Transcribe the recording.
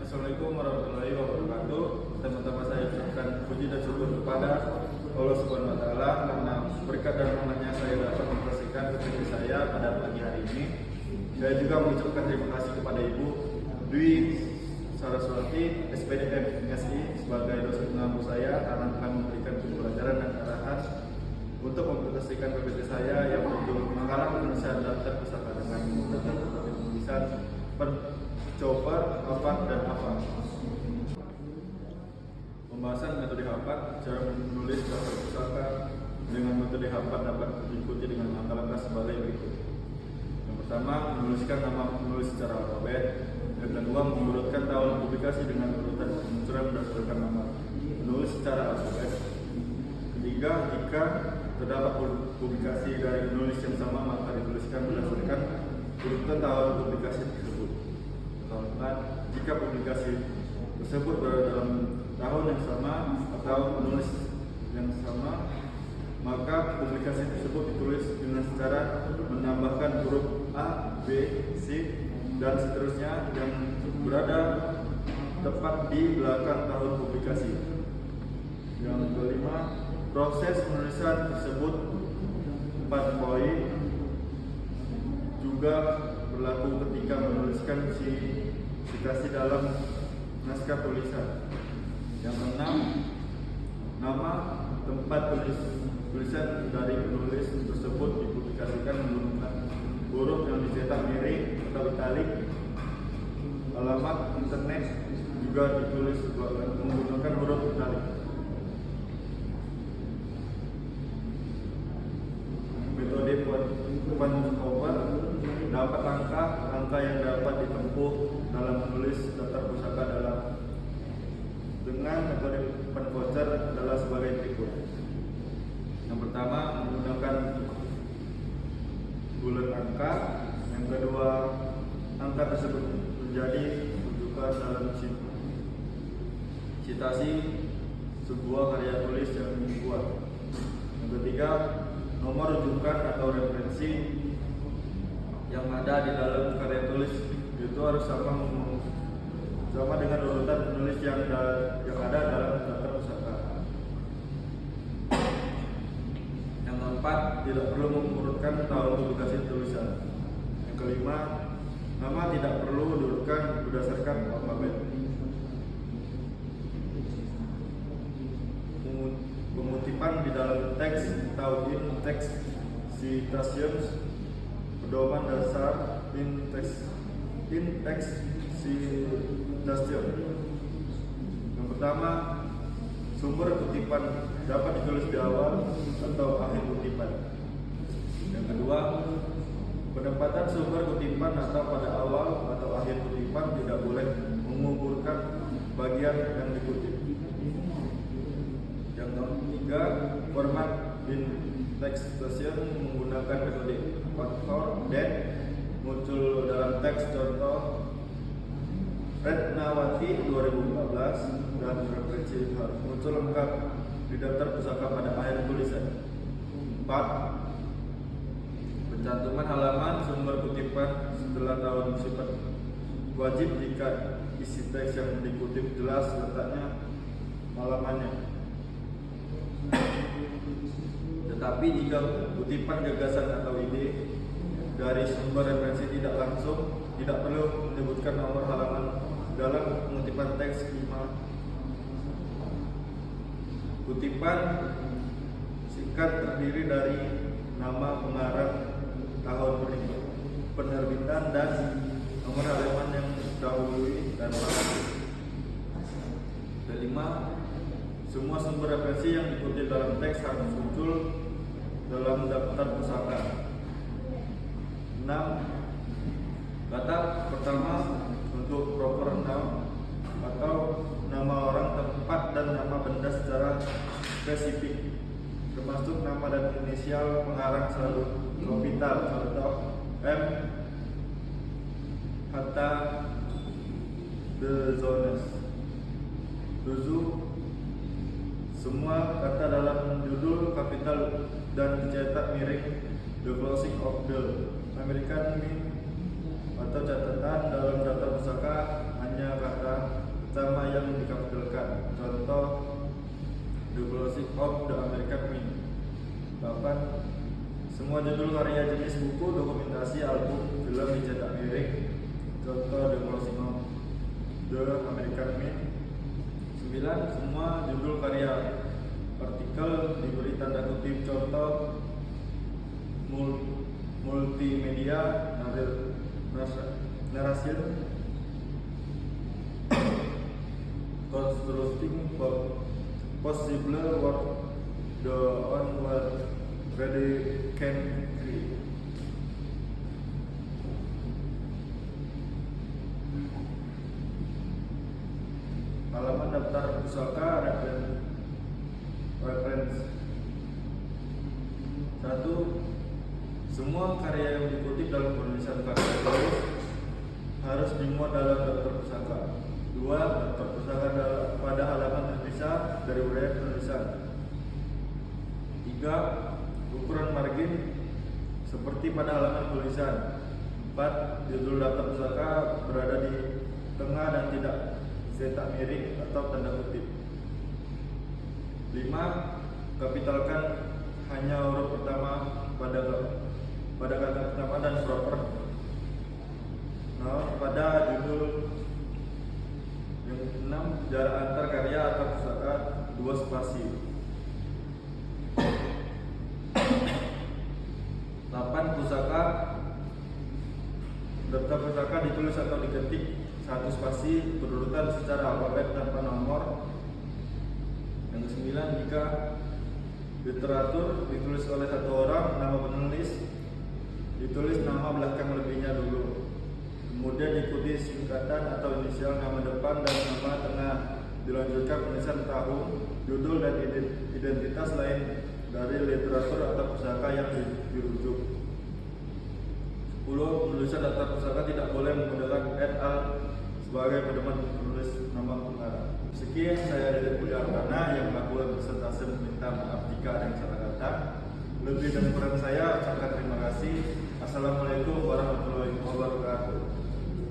Assalamualaikum warahmatullahi wabarakatuh. Teman-teman, saya ucapkan puji dan syukur kepada Allah Subhanahu wa taala karena berkat dan rahmatnya saya dapat mempresentasikan PPT saya pada pagi hari ini. Saya juga mengucapkan terima kasih kepada Ibu Dwi Saraswati SPDM SI sebagai dosen pengampu saya karena telah memberikan pembelajaran dan arahan untuk mempresentasikan PPT saya yang berjudul Mengarang Penulisan Daftar Pusaka dengan menggunakan metode penulisan Chopper, Harvard, dan Harvard. Pembahasan metode Harvard. Cara menulis daftar pusaka dengan metode Harvard dapat diikuti dengan langkah-langkah sebagai berikut. Yang pertama, menuliskan nama penulis secara alfabet. Yang kedua, mengurutkan tahun publikasi dengan urutan kemunculan berdasarkan nama penulis secara alfabet. Ketiga, jika terdapat publikasi dari penulis yang sama, maka dituliskan berdasarkan urutan tahun publikasi tersebut. Keempat, jika publikasi tersebut berada dalam tahun yang sama atau penulis yang sama, maka publikasi tersebut ditulis dengan cara menambahkan huruf A, B, C, dan seterusnya yang berada tepat di belakang tahun publikasi. Yang kelima, proses penulisan tersebut 4 poin juga berlaku ketika menuliskan citasi dalam naskah tulisan. Yang keenam, nama tempat tulisan dari penulis tersebut dipublikasikan menggunakan huruf yang dicetak miring atau italik. Alamat internet juga ditulis menggunakan huruf italik. Metode cover dapat langkah yang dapat ditempuh dalam menulis daftar pusaka dengan metode voucher adalah sebagai berikut. Yang pertama, menggunakan bulat angka. Yang kedua, angka tersebut menjadi rujukan dalam citasi sebuah karya tulis yang dibuat. Yang ketiga, nomor rujukan atau referensi yang ada di dalam karya tulis itu harus sama dengan urutan penulis yang ada dalam daftar pusaka. Yang keempat, tidak perlu mengurutkan tahun publikasi tulisan. Yang kelima, nama tidak perlu diurutkan berdasarkan alfabet. Pengutipan di dalam teks atau in text citations, pedoman dasar in text citation. Yang pertama, sumber kutipan dapat ditulis di awal atau akhir kutipan. Yang kedua, penempatan sumber kutipan atau pada awal atau akhir kutipan tidak boleh mengumpulkan bagian yang dikutip. Yang ketiga, format in text citation menggunakan metode faktor dan muncul dalam teks contoh Retnawati 2014 dan referensi harus muncul lengkap di daftar pusaka pada akhir tulisan. 4. Pencantuman halaman sumber kutipan setelah tahun sifat wajib jika isi teks yang dikutip jelas letaknya halamannya. Tetapi jika kutipan gagasan atau ide dari sumber referensi tidak langsung, tidak perlu menyebutkan nomor halaman dalam pengutipan teks. 5. Kutipan singkat terdiri dari nama pengarang, tahun penerbitan, dan nomor halaman yang dahului dan belakang. 5. Semua sumber referensi yang dikutip dalam teks harus muncul dalam daftar pusaka. 6. Kata pertama untuk proper noun atau nama orang, tempat, dan nama benda secara spesifik, termasuk nama dan inisial pengarang selalu kapital. Contoh M. Hatta de Zones. 7. Semua kata dalam judul kapital dan dicetak miring. The closing of the American Mint atau catatan dalam daftar pusaka hanya kata dan dikapitulkan. Contoh The Closing of the American Mint. 8. Semua judul karya jenis buku, dokumentasi, album, film dicetak miring. Contoh The Closing of the American Mint. 9. Semua judul karya artikel diberi tanda kutip. Contoh multimedia, narration, constructing possible work the onward ready can create. Halaman daftar pusaka reference. 1. Semua karya yang dikutip dalam penulisan karya tulis harus dimuat dalam daftar pusaka. 2. Daftar pusaka pada halaman terpisah dari uraian penulisan. 3. Ukuran margin seperti pada halaman tulisan. 4. Judul daftar pusaka berada di tengah dan tidak cetak miring atau tanda kutip. 5. Kapitalkan hanya huruf pertama pada kata pertama dan proper. Pada judul. Yang 6. Jarak antar karya atau pusaka 2 spasi. 8. Pusaka. Daftar pusaka ditulis atau diketik 1 spasi berurutan secara alfabet tanpa nomor. Yang 9. Jika literatur ditulis oleh 1 orang, nama penulis ditulis nama belakang lebihnya dulu, kemudian diikuti singkatan atau inisial nama depan dan nama tengah, dilanjutkan penulisan tahun, judul dan identitas lain dari literatur atau pusaka yang dirujuk. 10. Penulisan daftar pusaka tidak boleh menggunakan et al sebagai pedoman penulis nama pengarang. Sekian, saya dari Budi Ardana yang melakukan presentasi, meminta maaf jika ada yang salah kata. Lebih dan kurang saya ucapkan terima kasih. Assalamualaikum warahmatullahi wabarakatuh.